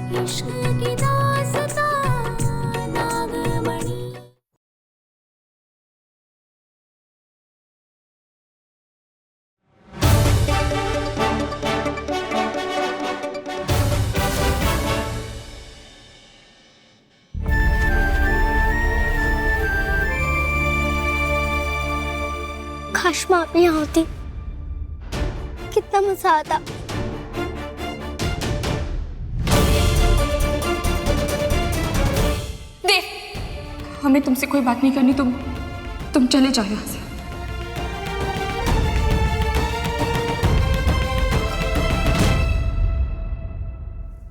इश्क की दास्तां नागमणि। काश माँ भी यहाँ होती, कितना मजा आता। देख, हमें तुमसे कोई बात नहीं करनी, तुम चले जाओ यहाँ से।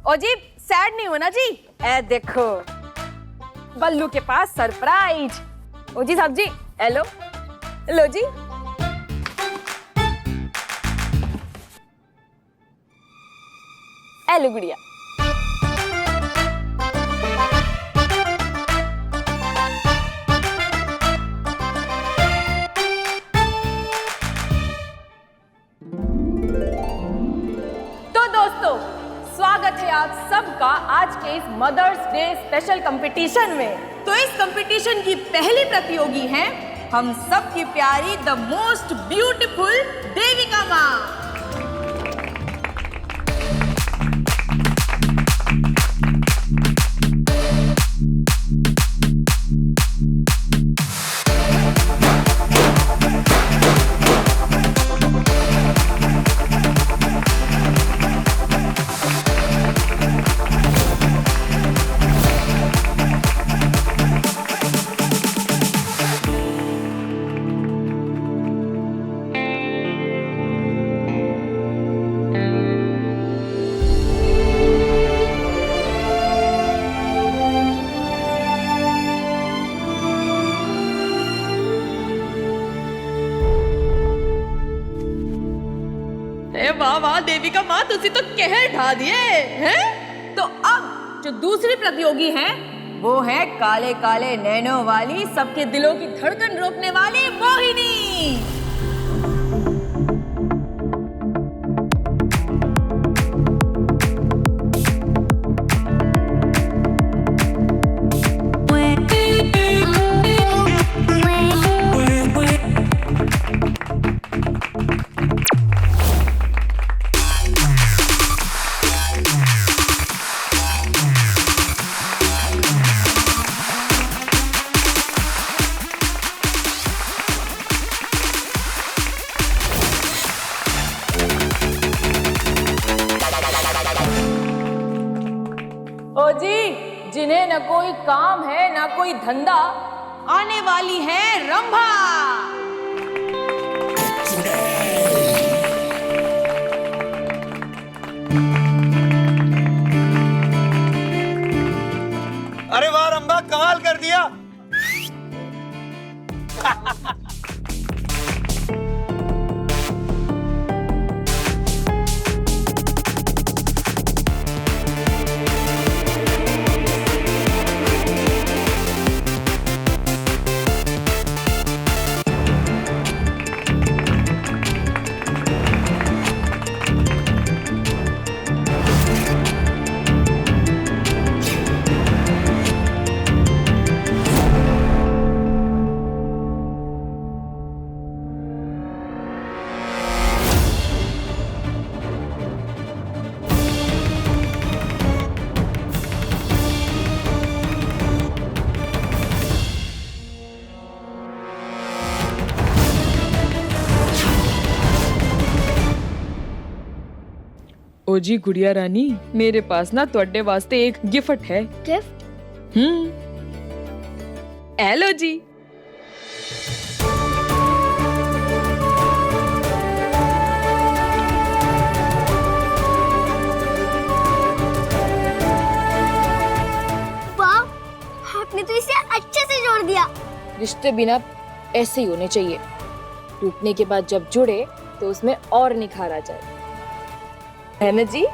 ओ जी, सैड नहीं होना जी। ए देखो, बल्लू के पास सरप्राइज। ओ जी साहब जी, हेलो, लो जी। हेलो गुड़िया। तो दोस्तों, स्वागत है आप सबका आज के इस मदर्स डे स्पेशल कंपटीशन में। तो इस कंपटीशन की पहली प्रतियोगी हैं हम सब की प्यारी द मोस्ट ब्यूटीफुल देविका माँ। वाह वाह देविका माँ, तुसी तो कहर ढा दिए हैं। तो अब जो दूसरी प्रतियोगी है वो है काले काले नैनों वाली, सबके दिलों की धड़कन रोकने वाली मोहिनी। ओ जी, जिन्हें न कोई काम है न कोई धंधा, आने वाली है रंभा। अरे वाह रंभा, कमाल कर दिया। ओ जी गुड़िया रानी, मेरे पास ना तुहाडे वास्ते एक गिफ्ट है। गिफ्ट? हेलो जी। वाह, आपने तो इसे अच्छे से जोड़ दिया। रिश्ते बिना ऐसे ही होने चाहिए, टूटने के बाद जब जुड़े तो उसमें और निखार आ जाए, है ना जी।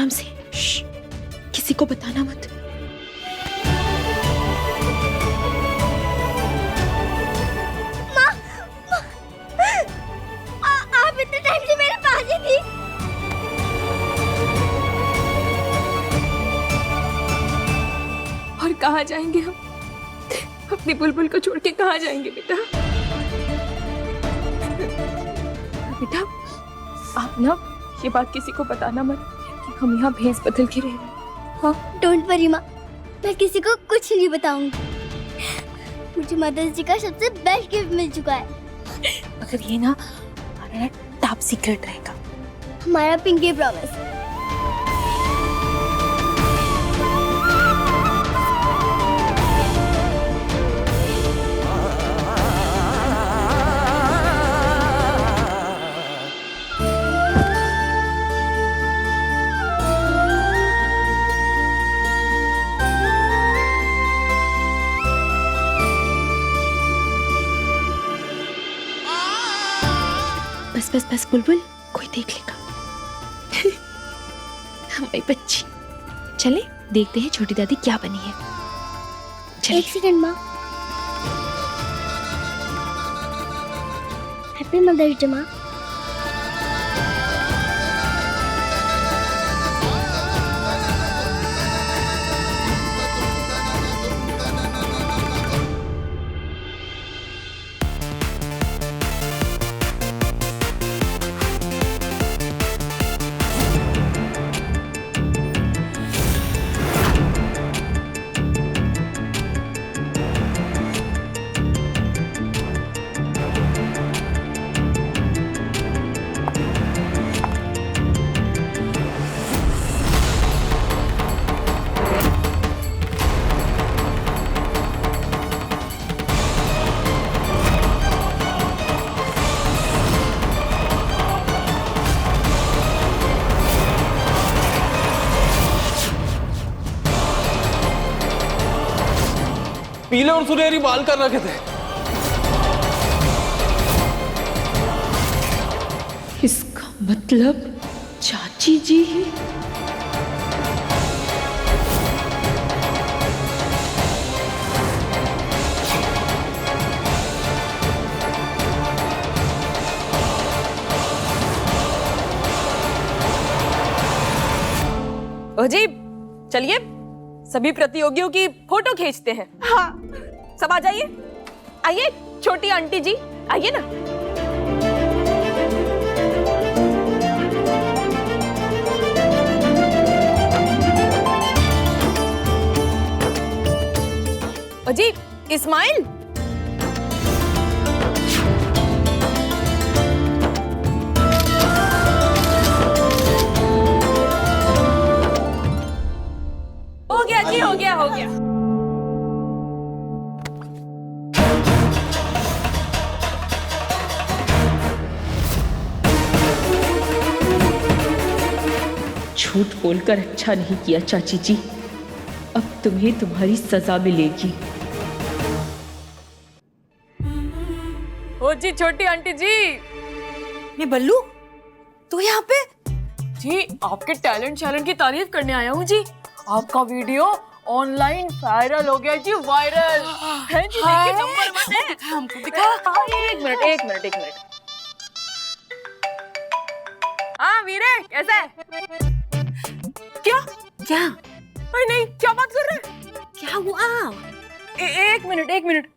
आराम से। श्श, किसी को बताना मत। आप इतने टाइम से मेरे पास ही थी। और कहाँ जाएंगे हम? अपनी बुलबुल को छोड़ के कहाँ जाएंगे बेटा? बेटा आप ना ये बात किसी को बताना मत कि हम यहाँ भैंस बदल के रह रहे हैं। हाँ डोंट वरी माँ, मैं किसी को कुछ नहीं बताऊंगी। मुझे मदर्स डे का सबसे बेस्ट गिफ्ट मिल चुका है। अगर ये ना हमारा टॉप सीक्रेट रहेगा। हमारा पिंकी प्रॉमिस। बस बस बस बुलबुल, कोई देख लेगा। हमारी बच्ची। चले देखते हैं छोटी दादी क्या बनी है। चलिए। एक सेकंड माँ। हैप्पी मदर्स डे माँ। पीले और सुनहरी बाल कर रखे थे। इसका मतलब चाची जी ही। ओ जी चलिए सभी प्रतियोगियों की फोटो खींचते हैं। हाँ सब आ जाइए। आइए छोटी आंटी जी आइए ना। ओ जी इस्माइल। हो गया जी हो गया हो गया। झूठ बोलकर अच्छा नहीं किया चाची जी, अब तुम्हें तुम्हारी सजा मिलेगी। ओ जी छोटी आंटी जी। ये बल्लू तू यहाँ पे? जी आपके टैलेंट की तारीफ करने आया हूँ जी। आपका वीडियो ऑनलाइन वायरल हो गया जी, वायरल है जी। देखिए नंबर 1 है। हमको दिखा। एक मिनट। हाँ वीरे कैसा है? क्या नहीं क्या बात कर रहे हैं? क्या हुआ? एक मिनट।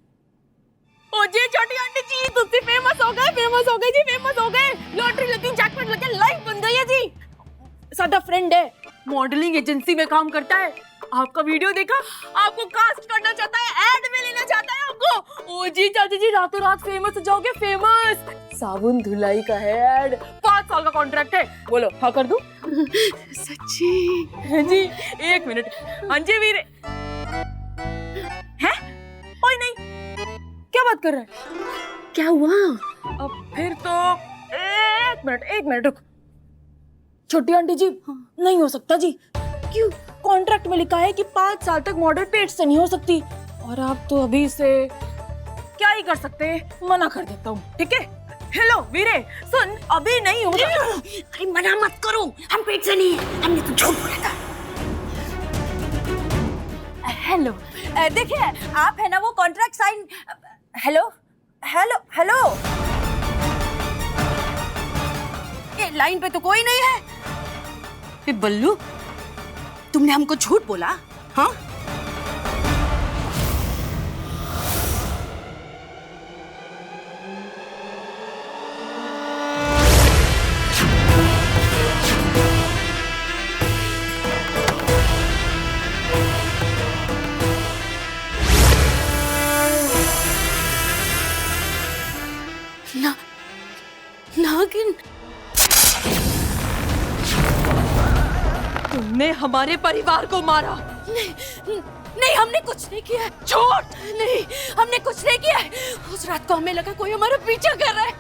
ओ जी छोटी आंटी जी तुझसे फेमस हो गए जी, फेमस हो गए। लॉटरी लगी, जैकपॉट लगे, लाइफ बन गई है जी। सादा फ्रेंड है, मॉडलिंग एजेंसी में काम करता है। आपका वीडियो देखा, आपको कास्ट करना चाहता है, ऐड में लेना चाहता है आपको। ओ जी चाची जी रातों रात फेमस हो जाओगे, फेमस। साबुन धुलाई का है ऐड, 5 साल का कॉन्ट्रैक्ट है। बोलो हाँ कर दूं? सच्ची जी। एक मिनट। हाँ जी वीरे है? ओए नहीं क्या बात कर रहे हैं? क्या हुआ? अब फिर तो एक मिनट रुक। छोटी आंटी जी नहीं हो सकता जी। क्यों? कॉन्ट्रैक्ट में लिखा है कि 5 साल तक मॉडल पेट से नहीं हो सकती, और आप तो अभी से क्या ही कर सकते हैं, मना कर देता हूँ। ठीक है हेलो वीरे, सुन अभी नहीं होगा। अरे मना मत करो, हम पेट से नहीं है, हमने तो झूठ बोला था। हेलो देखिए, आप है ना वो contract sign. Hello hello hello, ये लाइन पे तो कोई नहीं है। ए बल्लू, तुमने हमको झूठ बोला? हाँ, नागिन, तुमने हमारे परिवार को मारा। नहीं हमने कुछ नहीं किया है। झूठ, नहीं हमने कुछ नहीं किया है। उस रात को हमें लगा कोई हमारा पीछा कर रहा है,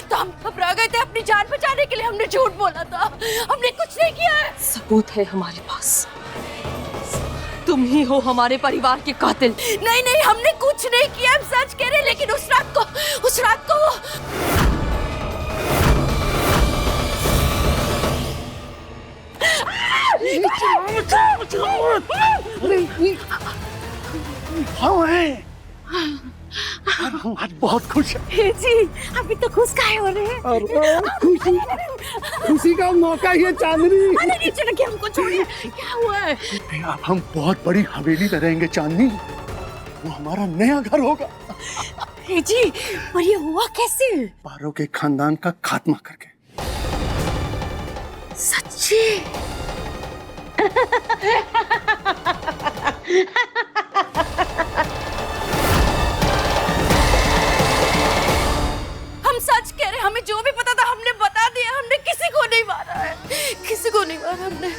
तो हम घबरा गए थे। अपनी जान बचाने के लिए हमने झूठ बोला था। हमने कुछ नहीं किया है। सबूत है हमारे पास, तुम ही हो हमारे परिवार के कातिल। नहीं नहीं हमने कुछ नहीं किया, हम सच कह रहे हैं। लेकिन उस रात को वो हम आज बहुत खुश हैं। जी, अभी तो खुश काहे हो रहे हैं? खुशी का मौका ही है चांदनी। अरे नीचे रखिए, हमको छोड़िए। क्या हुआ है? अब हम बहुत बड़ी हवेली में रहेंगे चांदनी, वो हमारा नया घर होगा। जी, और ये हुआ कैसे? पारो के खानदान का खात्मा करके। सच्ची? हम सच कह रहे, हमें जो भी पता था हमने बता दिया। हमने किसी को नहीं मारा है, किसी को नहीं मारा हमने।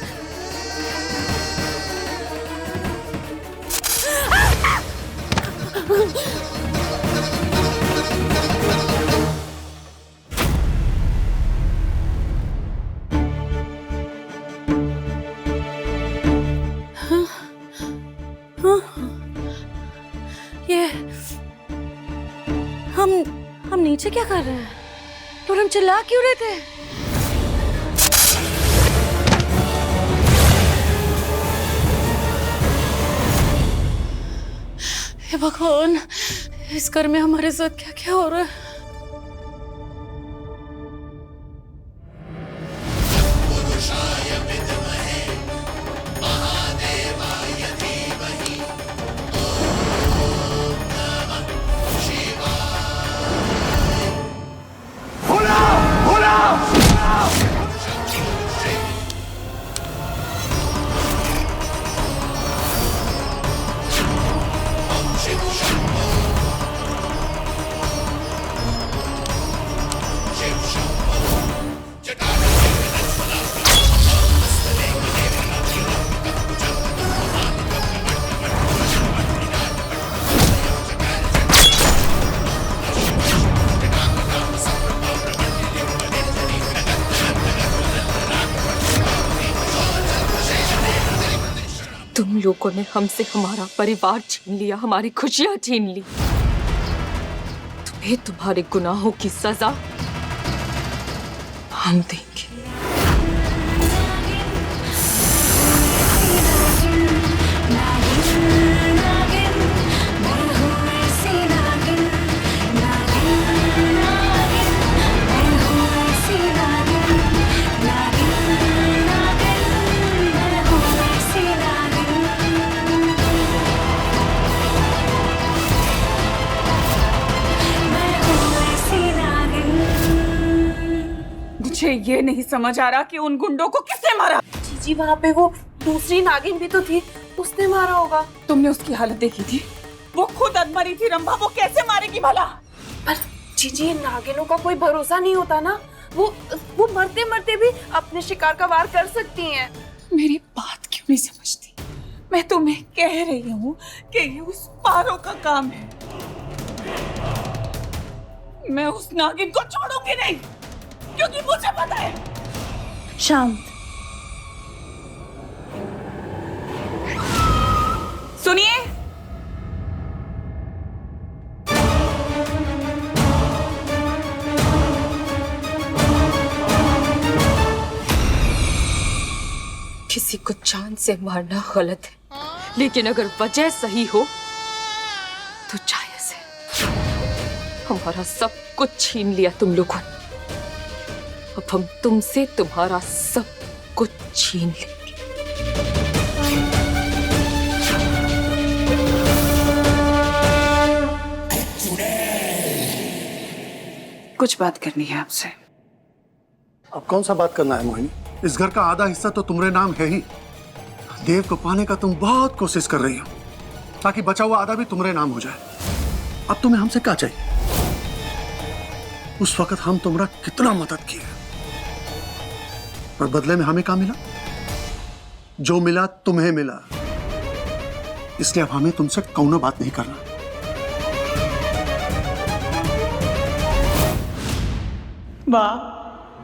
ये हम नीचे क्या कर रहे हैं? और हम चिल्ला क्यों रहे थे? हे भगवान, इस घर में हमारे साथ क्या क्या हो रहा है? तुम लोगों ने हमसे हमारा परिवार छीन लिया, हमारी खुशियां छीन ली। तुम्हें तुम्हारे गुनाहों की सजा हम देंगे। मुझे ये नहीं समझ आ रहा कि उन गुंडों को किसने मारा। जी, वहाँ पे वो दूसरी नागिन भी तो थी, उसने मारा होगा। तुमने उसकी हालत देखी थी? वो खुद अधमरी थी रंभा, वो कैसे मारेगी भला? पर जी, नागिनों का कोई भरोसा नहीं होता ना। वो मरते मरते भी अपने शिकार का वार कर सकती हैं। मेरी बात क्यों नहीं समझती? मैं तुम्हें कह रही हूँ कि ये उस पारो का काम है। मैं उस नागिन को छोड़ूंगी नहीं, क्योंकि मुझे पता है। शांत, सुनिए, किसी को जान से मारना गलत है, लेकिन अगर वजह सही हो तो जायज है। हमारा सब कुछ छीन लिया तुम लोगों ने, अब हम तुमसे तुम्हारा सब कुछ छीन लेंगे। कुछ बात करनी है आपसे। अब कौन सा बात करना है मोहिनी? इस घर का आधा हिस्सा तो तुम्हारे नाम है ही। देव को पाने का तुम बहुत कोशिश कर रही हो ताकि बचा हुआ आधा भी तुम्हारे नाम हो जाए। अब तुम्हें हमसे क्या चाहिए? उस वक्त हम तुम्हारा कितना मदद किए, पर बदले में हमें क्या मिला? जो मिला तुम्हें मिला। इसलिए अब हमें तुमसे कौनो बात नहीं करना। वाह,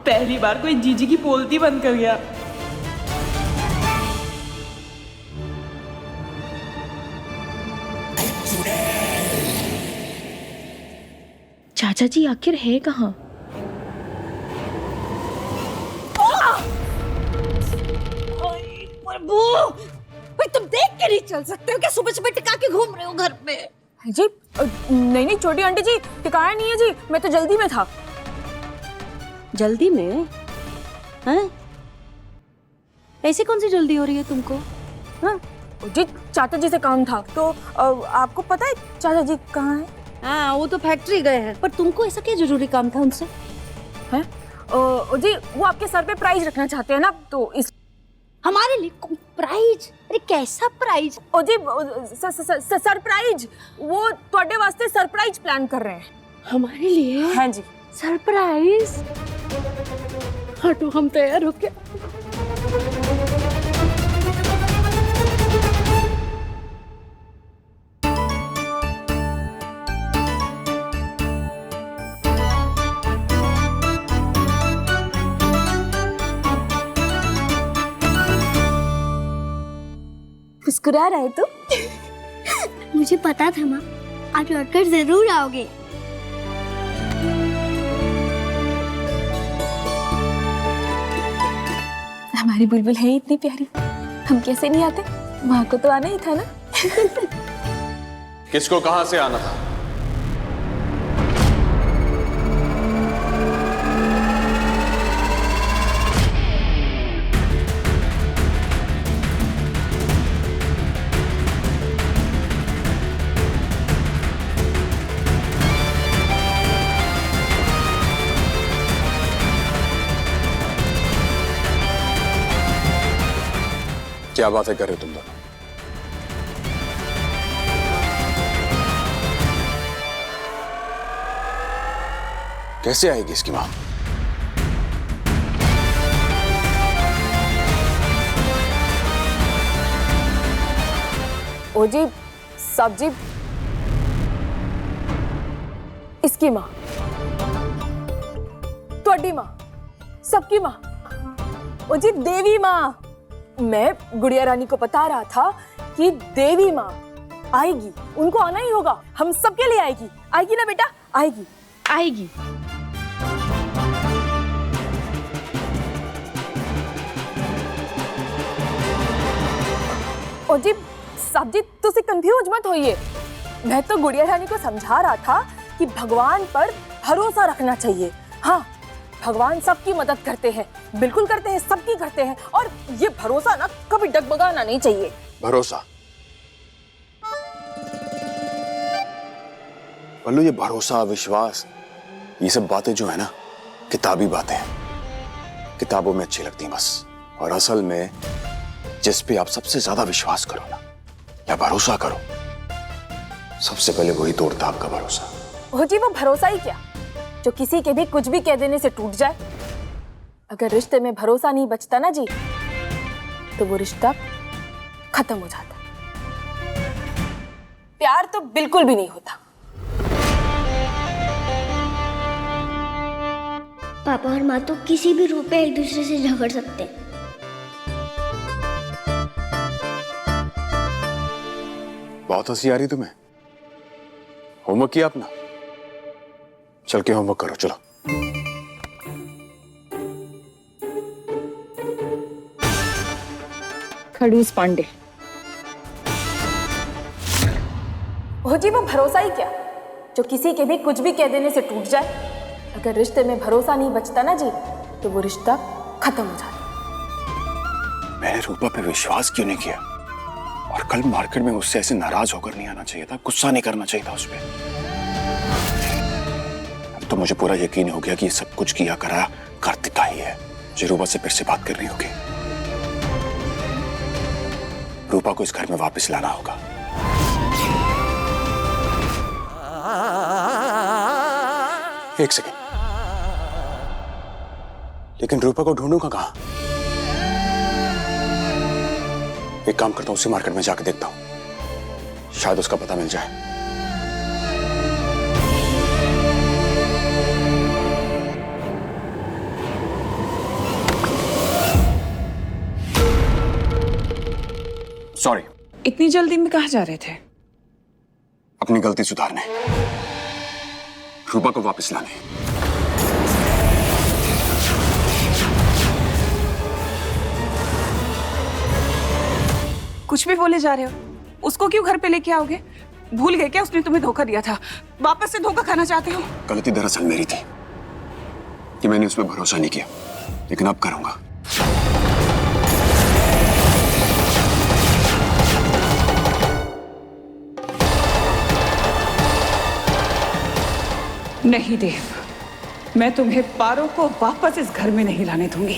पहली बार कोई जीजी की बोलती बंद कर गया। चाचा जी आखिर है कहाँ? प्रभु, भाई तुम देख के नहीं चल सकते हो क्या? सुबह सुबह टिका के घूम रहे हो घर में। जी नहीं छोटी आंटी जी, टिकाया नहीं है जी, मैं तो जल्दी में था। जल्दी में? हैं? ऐसी कौन सी जल्दी हो रही है तुमको? हाँ? जी चाचा जी से काम था, तो आपको पता है चाचा जी कहाँ हैं? हाँ, वो तो फैक्ट्री गए हैं, पर तुमको ऐसा क्या जरूरी काम था उनसे? हैं? जी वो आपके सर पे प्राइज रखना चाहते हैं ना, तो इस हमारे लिए प्राइज? अरे कैसा प्राइज? ओ जी सरप्राइज, वो ਤੁਹਾਡੇ वास्ते सरप्राइज प्लान कर रहे हैं। हमारे लिए? हाँ जी। सरप्राइज? हटो, हम तैयार हो गए। मुस्कुरा रहे तो? मुझे पता था माँ, आज लौटकर जरूर आओगे। हमारी बुलबुल है इतनी प्यारी, हम कैसे नहीं आते? माँ को तो आना ही था ना। किसको कहां से आना था? क्या बातें कर रहे हो तुम दोनों? कैसे आएगी इसकी मां? ओ जी सब्जी, इसकी माँ, ਤੁਹਾਡੀ माँ, सबकी माँ, ओ जी देवी माँ। मैं गुड़िया रानी को बता रहा था कि देवी माँ आएगी, उनको आना ही होगा, हम सबके लिए आएगी। आएगी ना बेटा? आएगी आएगी। ओ जी साहब जी, तुसी कंफ्यूज मत होइए। मैं तो गुड़िया रानी को समझा रहा था कि भगवान पर भरोसा रखना चाहिए। हाँ, भगवान सबकी मदद करते हैं, बिल्कुल करते हैं, सबकी करते हैं, और ये भरोसा ना कभी डगमगाना नहीं चाहिए। भरोसा? बल्लू, ये भरोसा, विश्वास, ये सब बातें जो है ना, किताबी बातें हैं, किताबों में अच्छी लगती हैं बस। और असल में जिस पे आप सबसे ज्यादा विश्वास करो ना, या भरोसा करो, सबसे पहले वही तोड़ता आपका भरोसा। हो जी, वो भरोसा ही क्या जो किसी के भी कुछ भी कह देने से टूट जाए। अगर रिश्ते में भरोसा नहीं बचता ना जी, तो वो रिश्ता खत्म हो जाता। प्यार तो बिल्कुल भी नहीं होता। पापा और माँ तो किसी भी रूप में एक दूसरे से झगड़ सकते हैं। बहुत हंसी आ रही तुम्हें। होमवर्क किया अपना? चल के होमवर्क करो, चलो। खड़ूस पांडे। हो जी, वो भरोसा ही क्या जो किसी के भी कुछ भी कह देने से टूट जाए। अगर रिश्ते में भरोसा नहीं बचता ना जी, तो वो रिश्ता खत्म हो जाता। मैंने रूपा पे विश्वास क्यों नहीं किया? और कल मार्केट में उससे ऐसे नाराज होकर नहीं आना चाहिए था, गुस्सा नहीं करना चाहिए था उस पर। अब तो मुझे पूरा यकीन हो गया कि ये सब कुछ किया करा कार्तिका ही है। मुझे रूपा से फिर से बात करनी होगी। रूपा को इस घर में वापस लाना होगा। एक सेकेंड, लेकिन रूपा को ढूंढूंगा कहां? एक काम करता हूं, उसी मार्केट में जाकर देखता हूं, शायद उसका पता मिल जाए। सॉरी। इतनी जल्दी में कहाँ जा रहे थे? अपनी गलती सुधारने, रूपा को वापस लाने। कुछ भी बोले जा रहे हो। उसको क्यों घर पे लेके आओगे? भूल गए क्या उसने तुम्हें धोखा दिया था? वापस से धोखा खाना चाहते हो? गलती दरअसल मेरी थी कि मैंने उस पर भरोसा नहीं किया, लेकिन अब करूंगा। नहीं देव, मैं तुम्हें पारो को वापस इस घर में नहीं लाने दूंगी।